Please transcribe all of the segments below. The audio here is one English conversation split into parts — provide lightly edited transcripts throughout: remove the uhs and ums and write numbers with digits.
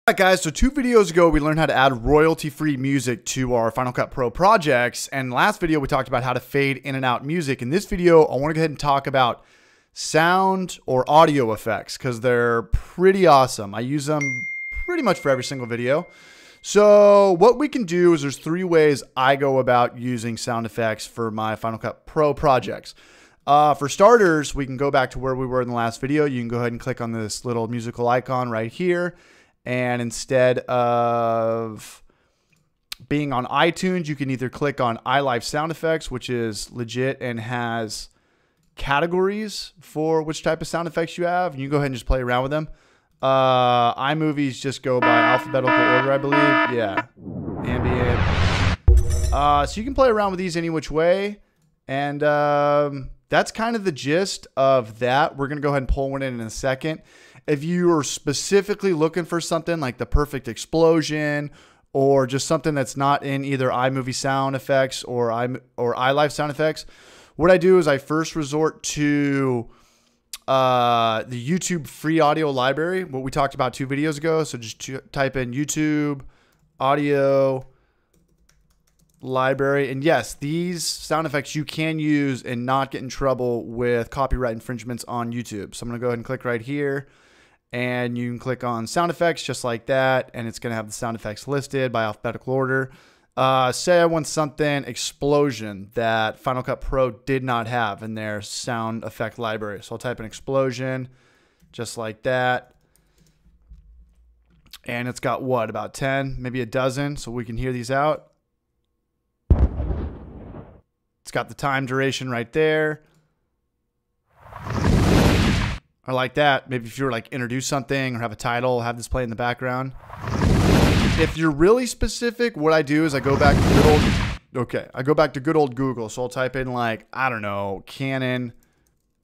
Alright guys, so 2 videos ago we learned how to add royalty-free music to our Final Cut Pro projects, and last video we talked about how to fade in and out music. In this video I want to go ahead and talk about sound or audio effects because they're pretty awesome. I use them pretty much for every single video. So what we can do is there's 3 ways I go about using sound effects for my Final Cut Pro projects. For starters, we can go back to where we were in the last video. You can go ahead and click on this little musical icon right here. And instead of being on iTunes, you can either click on iLife Sound Effects, which is legit and has categories for which type of sound effects you have. And you can go ahead and just play around with them. iMovies just go by alphabetical order, I believe. Yeah. Ambient. So you can play around with these any which way. And that's kind of the gist of that. We're going to go ahead and pull one in a second. If you are specifically looking for something like the perfect explosion or just something that's not in either iMovie sound effects or iLife sound effects, what I do is I first resort to the YouTube free audio library, what we talked about 2 videos ago. So just type in YouTube audio library. And yes, these sound effects you can use and not get in trouble with copyright infringements on YouTube. So I'm going to go ahead and click right here. And you can click on sound effects just like that. And it's going to have the sound effects listed by alphabetical order. Say I want something explosion that Final Cut Pro did not have in their sound effect library. So I'll type in explosion just like that. And it's got what, about 10, maybe a dozen. So we can hear these out. It's got the time duration right there. I like that. Maybe if you're like introduce something or have a title, have this play in the background. If you're really specific, what I do is I go back to good old Google. So I'll type in like, I don't know, Canon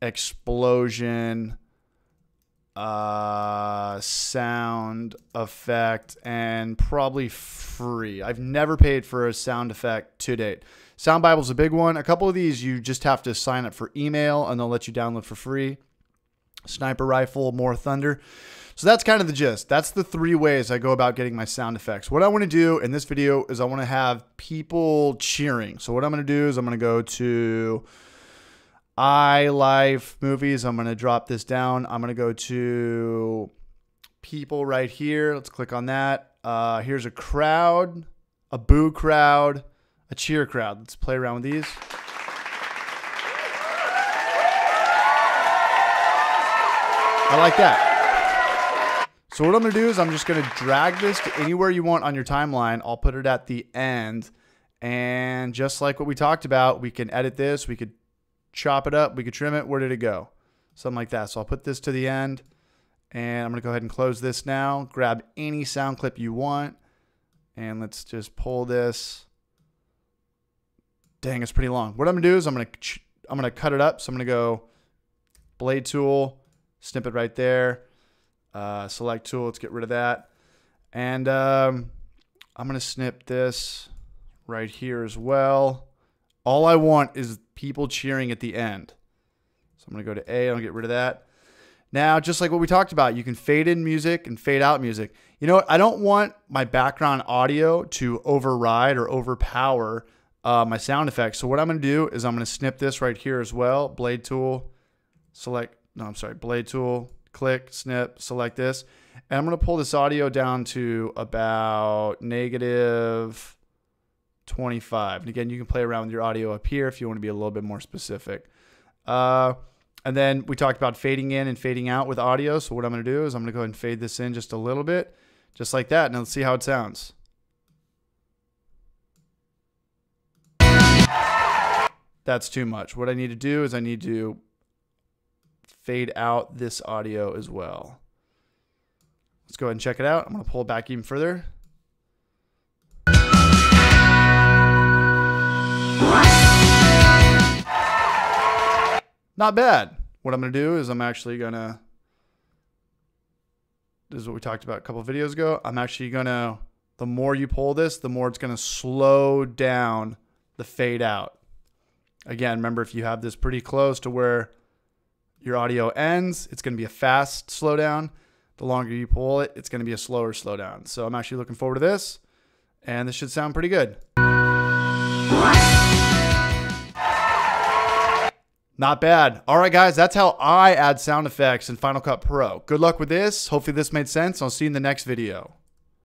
explosion sound effect and probably free. I've never paid for a sound effect to date. Sound Bible's a big one. A couple of these you just have to sign up for email and they'll let you download for free. Sniper rifle, more thunder. So that's kind of the gist. That's the 3 ways I go about getting my sound effects. What I want to do in this video is I want to have people cheering. So what I'm going to do is I'm going to go to iLife movies. I'm going to drop this down. I'm going to go to people right here. Let's click on that. Here's a crowd, a boo crowd, a cheer crowd. Let's play around with these. I like that. So what I'm going to do is I'm just going to drag this to anywhere you want on your timeline. I'll put it at the end. And just like what we talked about, we can edit this. We could chop it up. We could trim it. Where did it go? Something like that. So I'll put this to the end. And I'm going to go ahead and close this now. Grab any sound clip you want. And let's just pull this. Dang, it's pretty long. What I'm going to do is I'm going to cut it up. So I'm going to go blade tool. Snip it right there. Select tool. Let's get rid of that. And I'm going to snip this right here as well. All I want is people cheering at the end. So I'm going to go to A. I'll get rid of that. Now, just like what we talked about, you can fade in music and fade out music. You know what? I don't want my background audio to override or overpower my sound effects. So what I'm going to do is I'm going to snip this right here as well. Blade tool. Select. No, I'm sorry, blade tool, click, snip, select this. And I'm going to pull this audio down to about -25. And again, you can play around with your audio up here if you want to be a little bit more specific. And then we talked about fading in and fading out with audio. So what I'm going to do is I'm going to go ahead and fade this in just a little bit, just like that. Now let's see how it sounds. That's too much. What I need to do is I need to fade out this audio as well. Let's go ahead and check it out. I'm going to pull it back even further. Not bad. What I'm going to do is I'm actually going to, this is what we talked about a couple of videos ago. I'm actually going to, the more you pull this, the more it's going to slow down the fade out. Again, remember if you have this pretty close to where your audio ends, it's going to be a fast slowdown. The longer you pull it, it's going to be a slower slowdown. So I'm actually looking forward to this, and this should sound pretty good. Not bad. All right, guys, that's how I add sound effects in Final Cut Pro. Good luck with this. Hopefully this made sense. I'll see you in the next video.